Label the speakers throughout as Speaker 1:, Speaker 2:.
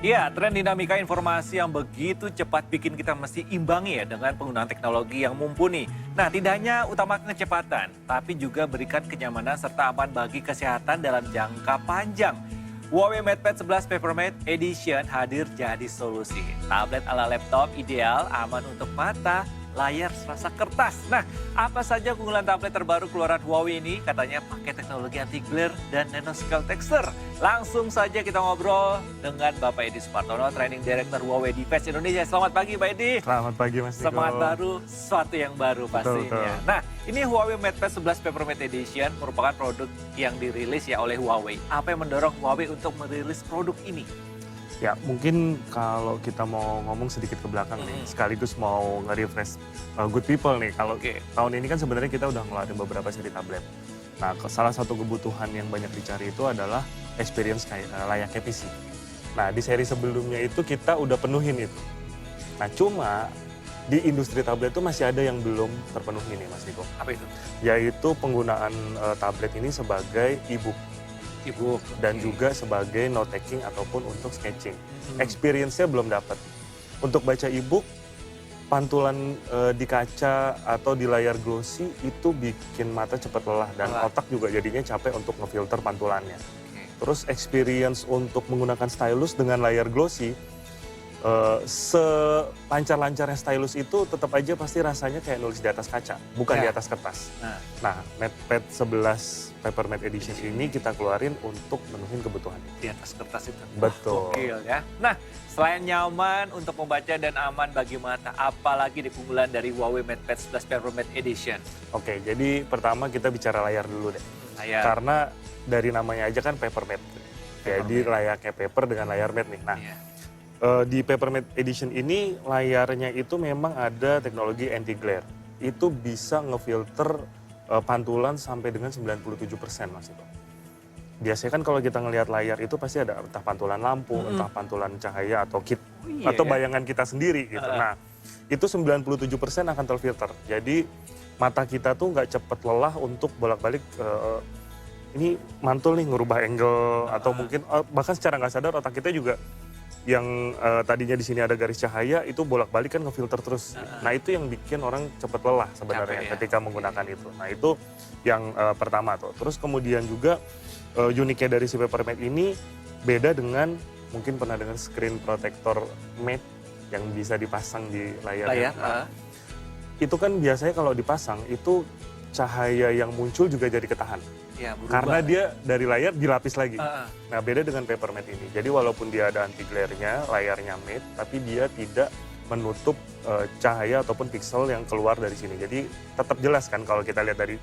Speaker 1: Ya, tren dinamika informasi yang begitu cepat bikin kita mesti imbangi ya dengan penggunaan teknologi yang mumpuni. Nah, tidak hanya utamakan kecepatan, tapi juga berikan kenyamanan serta aman bagi kesehatan dalam jangka panjang. Huawei MatePad 11 Papermate Edition hadir jadi solusi. Tablet ala laptop ideal, aman untuk mata, layar serasa kertas. Nah, apa saja keunggulan tablet terbaru keluaran Huawei ini? Katanya pakai teknologi anti glare dan nanoscale texture. Langsung saja kita ngobrol dengan Bapak Edi Supartono, Training Director Huawei Device Indonesia. Selamat pagi Pak Edi.
Speaker 2: Selamat pagi Mas Niko.
Speaker 1: Semangat baru, sesuatu yang baru pastinya.
Speaker 2: Betul.
Speaker 1: Nah, ini Huawei MatePad 11 Papermate Edition merupakan produk yang dirilis ya oleh Huawei. Apa yang mendorong Huawei untuk merilis produk ini?
Speaker 2: Ya mungkin kalau kita mau ngomong sedikit ke belakang nih, sekaligus mau nge-refresh good people nih. Kalau tahun ini kan sebenarnya kita udah ngeluarin beberapa seri tablet. Nah, salah satu kebutuhan yang banyak dicari itu adalah experience kayak layaknya PC. Nah, di seri sebelumnya itu kita udah penuhin itu. Nah, cuma di industri tablet itu masih ada yang belum terpenuhi nih Mas Niko.
Speaker 1: Apa itu?
Speaker 2: Yaitu penggunaan tablet ini sebagai e-book. Dan juga sebagai note taking ataupun untuk sketching. Experience-nya belum dapat. Untuk baca e-book, pantulan di kaca atau di layar glossy itu bikin mata cepat lelah dan otak juga jadinya capek untuk ngefilter pantulannya. Terus experience untuk menggunakan stylus dengan layar glossy, selancar-lancarnya stylus itu tetap aja pasti rasanya kayak nulis di atas kaca, bukan di atas kertas. Nah, MatePad 11 Papermate Edition ini kita keluarin untuk menuhin kebutuhan.
Speaker 1: Di atas kertas itu.
Speaker 2: Betul.
Speaker 1: Gokil ya. Nah, selain nyaman untuk membaca dan aman bagi mata, apalagi di keunggulan dari Huawei MatePad 11 Papermate Edition?
Speaker 2: Oke, jadi pertama kita bicara layar dulu deh.
Speaker 1: Layar.
Speaker 2: Karena dari namanya aja kan Papermate. Jadi layaknya paper dengan layar matte nih. Nah, di Papermate Edition ini layarnya itu memang ada teknologi anti glare. Itu bisa ngefilter pantulan sampai dengan 97% Mas itu. Biasanya kan kalau kita ngelihat layar itu pasti ada entah pantulan lampu, entah pantulan cahaya atau atau bayangan kita sendiri gitu. Nah, itu 97% akan terfilter. Jadi mata kita tuh nggak cepet lelah untuk bolak-balik ini mantul nih ngerubah angle atau mungkin bahkan secara nggak sadar otak kita juga yang tadinya di sini ada garis cahaya itu bolak-balik kan ngefilter terus. Nah itu yang bikin orang cepat lelah sebenarnya ketika menggunakan itu. Nah itu yang pertama tuh. Terus kemudian juga uniknya dari si Papermate ini beda dengan mungkin pernah dengar screen protector matte yang bisa dipasang di layar. Nah, itu kan biasanya kalau dipasang itu cahaya yang muncul juga jadi ketahan. Ya, karena dia dari layar dilapis lagi. Nah beda dengan Papermate ini. Jadi walaupun dia ada anti glare-nya, layarnya matte, tapi dia tidak menutup cahaya ataupun pixel yang keluar dari sini. Jadi tetap jelas kan kalau kita lihat dari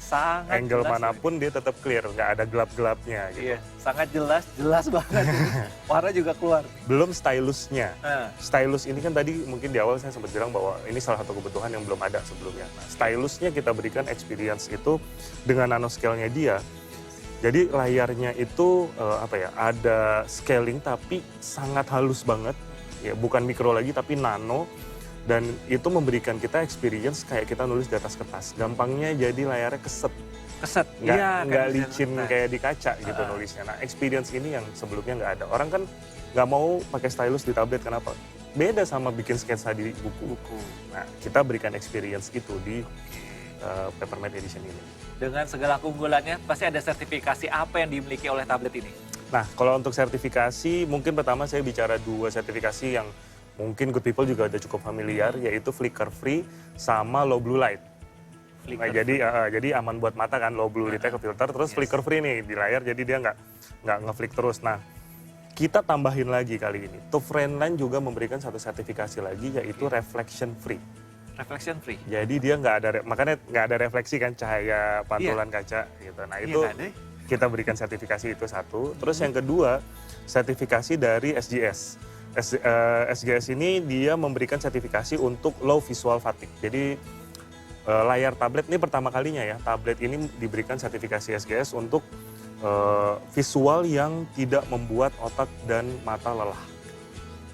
Speaker 2: angle manapun dia tetap clear, nggak ada gelap-gelapnya gitu.
Speaker 1: Iya, sangat jelas banget. Warna juga keluar.
Speaker 2: Belum stylusnya. Stylus ini kan tadi mungkin di awal saya sempat bilang bahwa ini salah satu kebutuhan yang belum ada sebelumnya. Nah, stylusnya kita berikan experience itu dengan nanoscale-nya dia. Jadi layarnya itu ada scaling tapi sangat halus banget. Ya, bukan mikro lagi tapi nano, dan itu memberikan kita experience kayak kita nulis di atas kertas. Gampangnya jadi layarnya keset, nggak licin kayak di kaca gitu nulisnya. Nah experience ini yang sebelumnya nggak ada. Orang kan nggak mau pakai stylus di tablet, kenapa? Beda sama bikin sketsa di buku. Nah kita berikan experience itu di Papermate Edition ini.
Speaker 1: Dengan segala keunggulannya, pasti ada sertifikasi apa yang dimiliki oleh tablet ini?
Speaker 2: Nah, kalau untuk sertifikasi, mungkin pertama saya bicara 2 sertifikasi yang mungkin good people juga udah cukup familiar, yaitu flicker free sama low blue light. Nah, jadi aman buat mata kan, low blue light-nya ke filter, terus flicker free nih di layar, jadi dia nggak ngeflick terus. Nah, kita tambahin lagi kali ini, TUF Rainline juga memberikan satu sertifikasi lagi, yaitu reflection free.
Speaker 1: Reflection free?
Speaker 2: Jadi dia makanya nggak ada refleksi kan cahaya pantulan kaca gitu. Nah itu kita berikan sertifikasi itu satu. Terus yang kedua, sertifikasi dari SGS. SGS ini dia memberikan sertifikasi untuk low visual fatigue. Jadi layar tablet ini pertama kalinya ya, tablet ini diberikan sertifikasi SGS untuk visual yang tidak membuat otak dan mata lelah.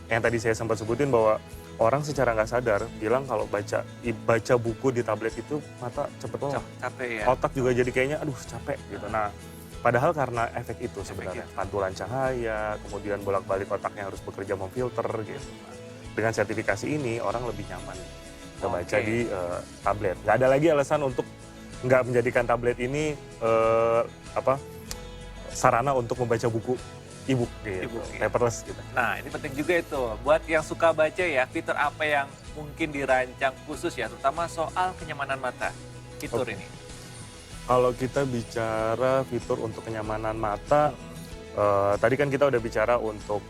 Speaker 2: Yang tadi saya sempat sebutin bahwa orang secara nggak sadar bilang kalau baca buku di tablet itu mata cepet lelah.
Speaker 1: Capek ya.
Speaker 2: Otak juga jadi kayaknya aduh capek gitu. Nah Padahal karena efek itu sebenarnya, pantulan cahaya, kemudian bolak-balik otaknya harus bekerja memfilter gitu. Nah, dengan sertifikasi ini orang lebih nyaman membaca di tablet. Nggak ada lagi alasan untuk nggak menjadikan tablet ini sarana untuk membaca buku e-book gitu, paperless gitu.
Speaker 1: Nah, ini penting juga itu. Buat yang suka baca ya, fitur apa yang mungkin dirancang khusus ya, terutama soal kenyamanan mata, fitur ini.
Speaker 2: Kalau kita bicara fitur untuk kenyamanan mata, tadi kan kita udah bicara untuk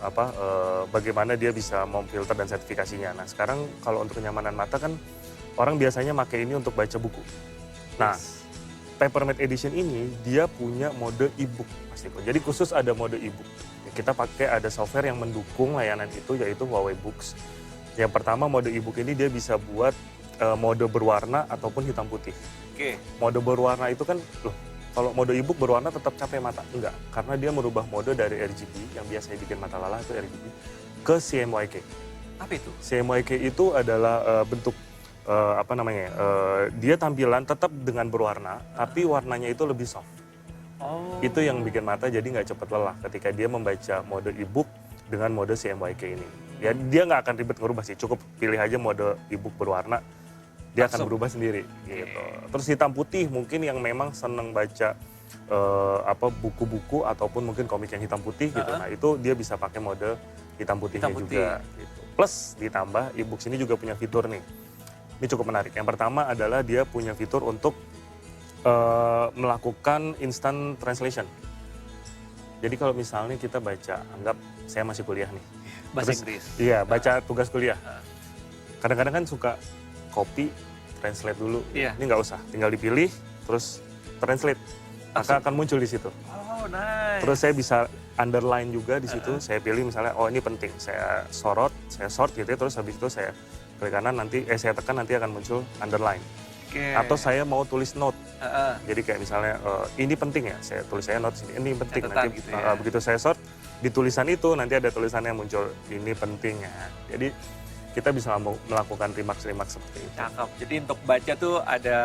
Speaker 2: bagaimana dia bisa memfilter dan sertifikasinya. Nah, sekarang kalau untuk kenyamanan mata kan orang biasanya pakai ini untuk baca buku. Nah, Papermate Edition ini dia punya mode e-book, Mas Niko. Jadi khusus ada mode e-book. Kita pakai ada software yang mendukung layanan itu, yaitu Huawei Books. Yang pertama mode e-book ini dia bisa buat mode berwarna ataupun hitam putih. Mode berwarna itu kan, kalau mode e-book berwarna tetap capek mata. Enggak, karena dia merubah mode dari RGB, yang biasanya bikin mata lelah itu RGB, ke CMYK.
Speaker 1: Apa itu?
Speaker 2: CMYK itu adalah bentuk, dia tampilan tetap dengan berwarna, tapi warnanya itu lebih soft. Itu yang bikin mata jadi nggak cepat lelah ketika dia membaca mode e-book dengan mode CMYK ini. Ya, dia nggak akan ribet ngerubah sih, cukup pilih aja mode e-book berwarna, dia akan berubah sendiri gitu. Terus hitam putih mungkin yang memang seneng baca buku-buku ataupun mungkin komik yang hitam putih gitu. Nah, itu dia bisa pakai mode hitam putihnya juga gitu. Plus ditambah e-books ini juga punya fitur nih. Ini cukup menarik. Yang pertama adalah dia punya fitur untuk melakukan instant translation. Jadi kalau misalnya kita baca, anggap saya masih kuliah nih.
Speaker 1: Bahasa Inggris.
Speaker 2: Iya, baca tugas kuliah. Kadang-kadang kan suka copy, translate dulu. Ini nggak usah, tinggal dipilih, terus translate. Maka akan muncul di situ.
Speaker 1: Oh, nice.
Speaker 2: Terus saya bisa underline juga di situ. Saya pilih misalnya, oh ini penting. Saya sort gitu ya, terus habis itu saya klik kanan saya tekan nanti akan muncul underline. Atau saya mau tulis note. Jadi kayak misalnya ini penting ya, saya tulis saya note sini, ini penting. Nanti gitu ya. Begitu saya sort, di tulisan itu nanti ada tulisannya muncul, ini penting ya. Jadi kita bisa melakukan remarks seperti itu.
Speaker 1: Cakep. Jadi untuk baca tuh ada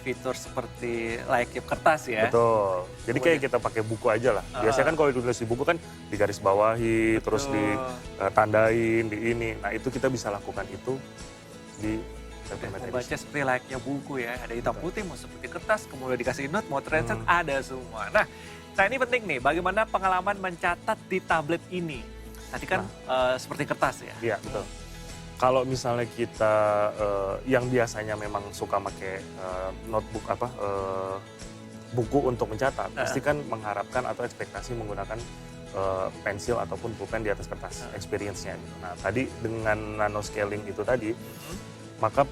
Speaker 1: fitur seperti layaknya kertas ya.
Speaker 2: Betul. Jadi kayak kita pakai buku aja lah. Biasanya kan kalau ditulis di buku kan digaris bawahi, terus ditandain, di ini. Nah, itu kita bisa lakukan itu di Papermate Edition.
Speaker 1: Baca seperti layaknya buku ya. Ada hitam putih, mau seperti kertas, kemudian dikasih note, mau translate, ada semua. Nah, ini penting nih, bagaimana pengalaman mencatat di tablet ini? Tadi kan seperti kertas ya?
Speaker 2: Iya, betul. Kalau misalnya kita yang biasanya memang suka pakai notebook buku untuk mencatat, pasti kan mengharapkan atau ekspektasi menggunakan pensil ataupun pulpen di atas kertas, experience-nya. Nah, tadi dengan nanoscaling itu tadi, maka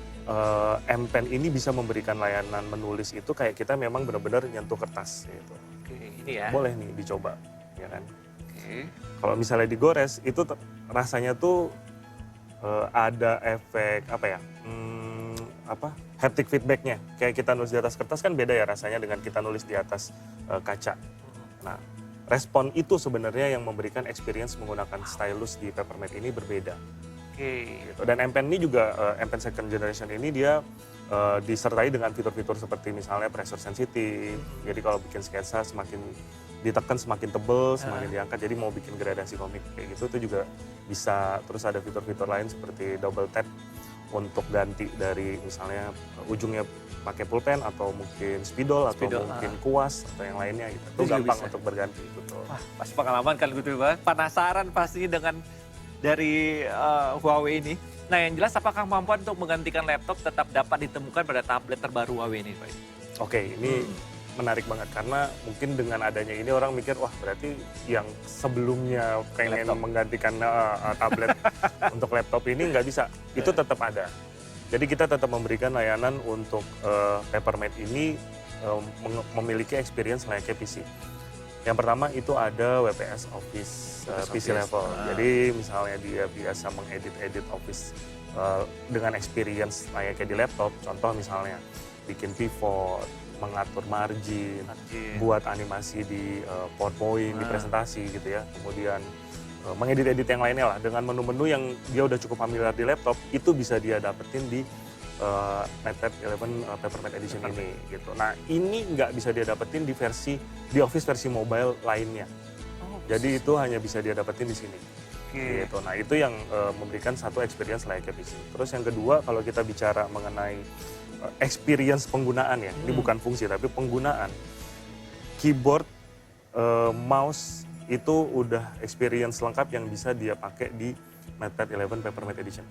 Speaker 2: M Pen ini bisa memberikan layanan menulis itu kayak kita memang benar-benar nyentuh kertas gitu.
Speaker 1: Ini ya.
Speaker 2: Boleh nih dicoba, ya kan? Kalau misalnya digores itu rasanya tuh ada efek haptic feedbacknya. Kayak kita nulis di atas kertas kan beda ya rasanya dengan kita nulis di atas kaca. Nah, respon itu sebenarnya yang memberikan experience menggunakan stylus di Papermate ini berbeda. Gitu. Dan M Pen ini juga, M Pen second generation ini dia disertai dengan fitur-fitur seperti misalnya pressure sensitive. Jadi kalau bikin sketsa semakin ditekan semakin tebel, semakin diangkat. Jadi mau bikin gradasi komik kayak gitu itu juga bisa. Terus ada fitur-fitur lain seperti double tap untuk ganti dari misalnya ujungnya pakai pulpen atau mungkin spidol atau mungkin kuas atau yang lainnya gitu. Itu gampang untuk berganti gitu.
Speaker 1: Wah, pasti pengalaman kan gitu ya. Penasaran pasti dengan dari Huawei ini. Nah, yang jelas apakah kemampuan untuk menggantikan laptop tetap dapat ditemukan pada tablet terbaru Huawei ini, Pak?
Speaker 2: Oke, ini menarik banget karena mungkin dengan adanya ini orang mikir wah berarti yang sebelumnya pengen menggantikan tablet untuk laptop ini nggak bisa. Itu tetap ada. Jadi kita tetap memberikan layanan untuk Papermate ini memiliki experience layaknya PC. Yang pertama itu ada WPS Office PC level. Jadi misalnya dia biasa mengedit Office dengan experience layaknya di laptop. Contoh misalnya bikin pivot, mengatur margin, buat animasi di PowerPoint, di presentasi gitu ya. Kemudian mengedit yang lainnya lah dengan menu-menu yang dia udah cukup familiar di laptop, itu bisa dia dapetin di MatePad 11 Papermate Edition ini gitu. Nah ini nggak bisa dia dapetin di Office versi mobile lainnya. Jadi itu hanya bisa dia dapetin di sini. Gitu. Nah itu yang memberikan satu experience layaknya PC. Terus yang kedua kalau kita bicara mengenai experience penggunaan ya, ini bukan fungsi tapi penggunaan. Keyboard, mouse itu udah experience lengkap yang bisa dia pakai di MatePad 11 Papermate Edition.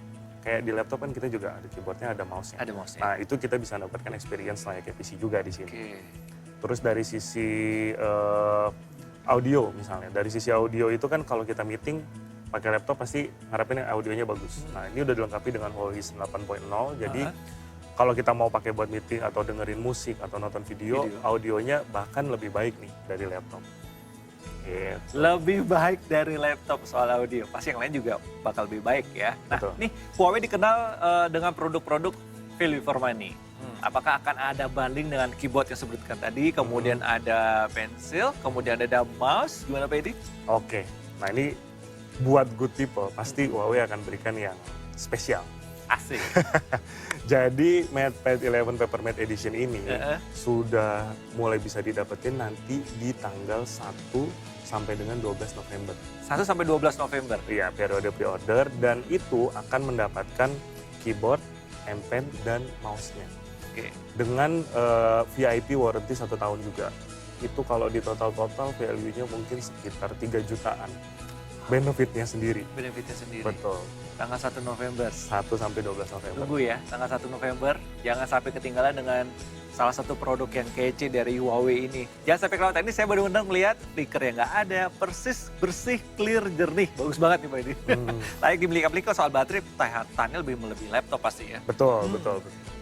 Speaker 2: Kayak di laptop kan kita juga ada keyboardnya, ada mouse-nya.
Speaker 1: Ada mouse-nya.
Speaker 2: Nah itu kita bisa dapatkan experience layaknya PC juga di sini. Terus dari sisi audio misalnya, dari sisi audio itu kan kalau kita meeting pakai laptop pasti ngarepin yang audionya bagus. Nah ini udah dilengkapi dengan Huawei 8.0, jadi kalau kita mau pakai buat meeting atau dengerin musik atau nonton video, audionya bahkan lebih baik nih dari laptop. Gitu.
Speaker 1: Lebih baik dari laptop soal audio, pasti yang lain juga bakal lebih baik ya. Nah,
Speaker 2: Betul.
Speaker 1: nih Huawei dikenal dengan produk-produk value for money. Apakah akan ada banding dengan keyboard yang sebutkan tadi, kemudian ada pensil, kemudian ada mouse, gimana Pak Edi?
Speaker 2: Oke, nah ini buat good people pasti Huawei akan berikan yang spesial.
Speaker 1: Asik.
Speaker 2: Jadi MatePad 11 Papermate Edition ini sudah mulai bisa didapetin nanti di tanggal 1 sampai dengan 12 November.
Speaker 1: 1 sampai 12 November.
Speaker 2: Iya, periode pre-order dan itu akan mendapatkan keyboard, M-Pen, dan mouse-nya.
Speaker 1: Oke.
Speaker 2: Dengan VIP warranty 1 tahun juga. Itu kalau di total-total value-nya mungkin sekitar 3 jutaan. Benefitnya sendiri.
Speaker 1: Benefitnya sendiri.
Speaker 2: Betul.
Speaker 1: Tanggal 1 November.
Speaker 2: 1 sampai 12 November.
Speaker 1: Tunggu ya, tanggal 1 November. Jangan sampai ketinggalan dengan salah satu produk yang kece dari Huawei ini. Jangan sampai kelewatan. Ini saya benar-benar melihat flicker yang nggak ada, persis, bersih, clear, jernih. Bagus banget nih Pak Edi. Layak dibeli aplikasi soal baterai, tahannya lebih melebihi laptop pasti ya.
Speaker 2: Betul.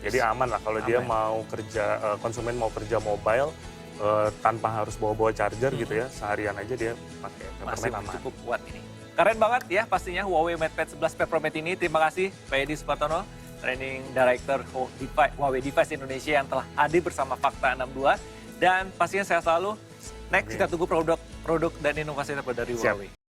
Speaker 2: Jadi aman lah kalau dia mau kerja, konsumen mau kerja mobile, tanpa harus bawa-bawa charger gitu ya, seharian aja dia pakai
Speaker 1: Masih
Speaker 2: Papermate aman.
Speaker 1: cukup kuat ini. Keren banget ya pastinya Huawei MatePad 11 Papermate ini. Terima kasih Pak Edi Supartono, Training Director Huawei Device Indonesia yang telah hadir bersama Fakta 62. Dan pastinya saya selalu next kita tunggu produk dan inovasi terbaru dari
Speaker 2: Siap.
Speaker 1: Huawei.